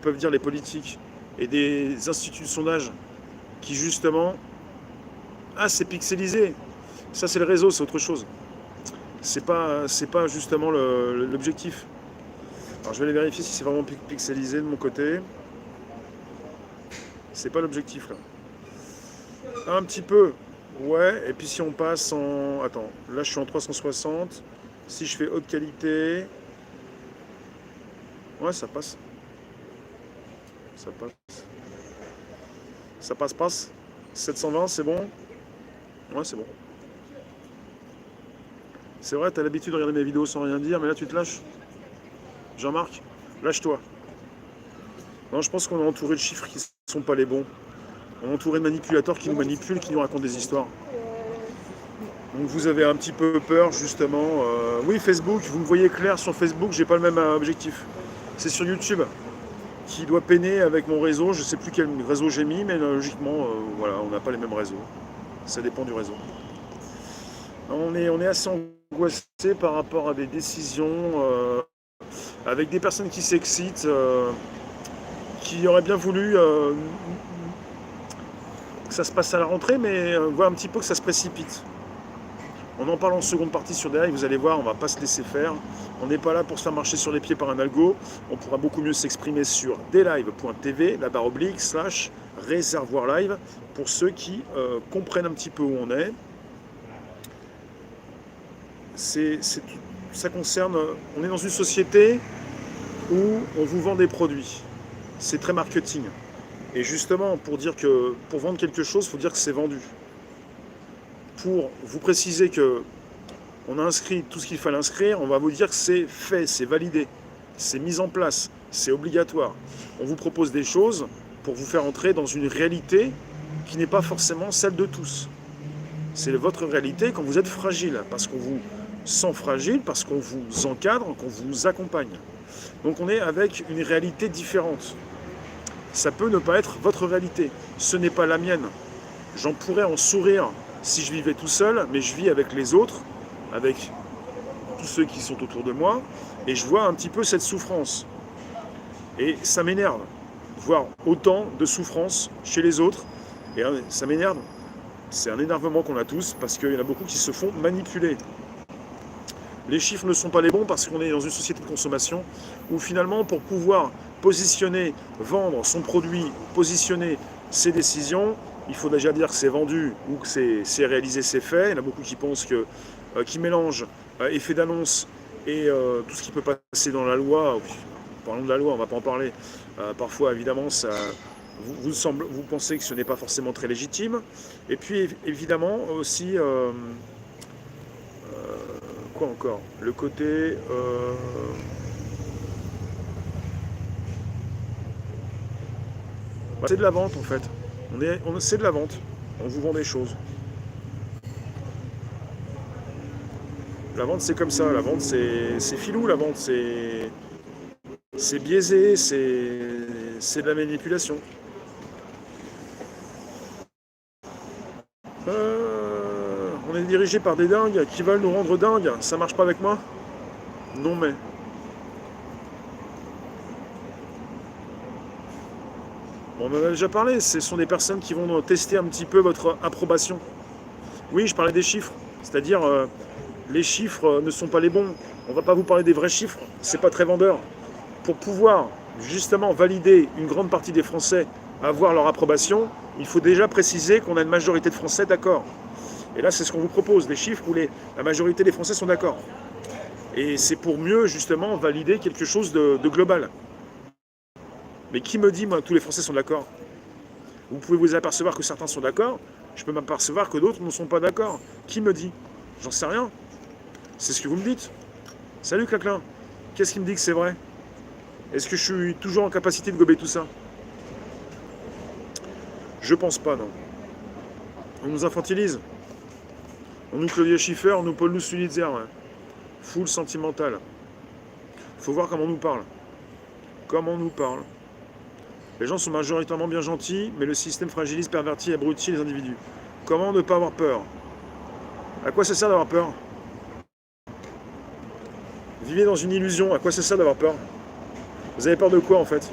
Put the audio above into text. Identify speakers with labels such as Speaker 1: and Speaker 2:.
Speaker 1: peuvent dire les politiques et des instituts de sondage qui justement, ah c'est pixelisé, ça c'est le réseau, c'est autre chose. C'est pas justement l'objectif. Alors je vais aller vérifier si c'est vraiment pixelisé de mon côté. C'est pas l'objectif là. Un petit peu, ouais, et puis si on passe en... Attends, là je suis en 360. Si je fais haute qualité... Ouais, ça passe. Ça passe. Ça passe. 720, c'est bon? Ouais, c'est bon. C'est vrai, t'as l'habitude de regarder mes vidéos sans rien dire, mais là tu te lâches. Jean-Marc, lâche-toi. Non, je pense qu'on est entouré de chiffres qui sont pas les bons. On est entouré de manipulateurs qui nous manipulent, qui nous racontent des histoires. Donc vous avez un petit peu peur justement. Oui, Facebook, vous me voyez clair sur Facebook, j'ai pas le même objectif. C'est sur YouTube qui doit peiner avec mon réseau. Je sais plus quel réseau j'ai mis, mais logiquement, voilà, on n'a pas les mêmes réseaux. Ça dépend du réseau. On est assez angoissé par rapport à des décisions avec des personnes qui s'excitent, qui auraient bien voulu que ça se passe à la rentrée, mais voient un petit peu que ça se précipite. On en parle en seconde partie sur des lives, vous allez voir, on ne va pas se laisser faire. On n'est pas là pour se faire marcher sur les pieds par un algo. On pourra beaucoup mieux s'exprimer sur deslive.tv, la barre oblique, / réservoir live, pour ceux qui comprennent un petit peu où on est. Ça concerne, on est dans une société où on vous vend des produits. C'est très marketing. Et justement, pour vendre quelque chose, il faut dire que c'est vendu. Pour vous préciser que on a inscrit tout ce qu'il fallait inscrire, on va vous dire que c'est fait, c'est validé, c'est mis en place, c'est obligatoire. On vous propose des choses pour vous faire entrer dans une réalité qui n'est pas forcément celle de tous. C'est votre réalité quand vous êtes fragile, parce qu'on vous sent fragile, parce qu'on vous encadre, qu'on vous accompagne. Donc on est avec une réalité différente. Ça peut ne pas être votre réalité, ce n'est pas la mienne. J'en pourrais en sourire si je vivais tout seul, mais je vis avec les autres, avec tous ceux qui sont autour de moi, et je vois un petit peu cette souffrance. Et ça m'énerve, voir autant de souffrance chez les autres, et ça m'énerve. C'est un énervement qu'on a tous, parce qu'il y en a beaucoup qui se font manipuler. Les chiffres ne sont pas les bons parce qu'on est dans une société de consommation où finalement, pour pouvoir positionner, vendre son produit, positionner ses décisions, il faut déjà dire que c'est vendu ou que c'est réalisé, c'est fait. Il y en a beaucoup qui pensent qui mélangent effet d'annonce et tout ce qui peut passer dans la loi. Parlons de la loi, on ne va pas en parler. Parfois, évidemment, vous pensez que ce n'est pas forcément très légitime. Et puis, évidemment, aussi, quoi encore? Le côté... c'est de la vente, en fait. C'est de la vente. On vous vend des choses. La vente, c'est comme ça. La vente, c'est filou. La vente, c'est biaisé. C'est de la manipulation. On est dirigé par des dingues qui veulent nous rendre dingues. Ça marche pas avec moi? Non, mais... On en a déjà parlé, ce sont des personnes qui vont tester un petit peu votre approbation. Oui, je parlais des chiffres, c'est-à-dire les chiffres ne sont pas les bons. On ne va pas vous parler des vrais chiffres, c'est pas très vendeur. Pour pouvoir justement valider une grande partie des Français avoir leur approbation, il faut déjà préciser qu'on a une majorité de Français d'accord. Et là, c'est ce qu'on vous propose, des chiffres où la majorité des Français sont d'accord. Et c'est pour mieux justement valider quelque chose de global. Mais qui me dit, moi, que tous les Français sont d'accord? Vous pouvez vous apercevoir que certains sont d'accord, je peux m'apercevoir que d'autres ne sont pas d'accord. Qui me dit? J'en sais rien. C'est ce que vous me dites. Salut Claclin, qu'est-ce qui me dit que c'est vrai? Est-ce que je suis toujours en capacité de gober tout ça? Je pense pas, non. On nous infantilise. On nous Claudia Schiffer, on nous Paul Sulitzer. Ouais. Full sentimental. Faut voir comment on nous parle. Comment on nous parle. Les gens sont majoritairement bien gentils, mais le système fragilise, pervertit et abrutit les individus. Comment ne pas avoir peur? À quoi ça sert d'avoir peur? Vivez dans une illusion, à quoi ça sert d'avoir peur? Vous avez peur de quoi en fait?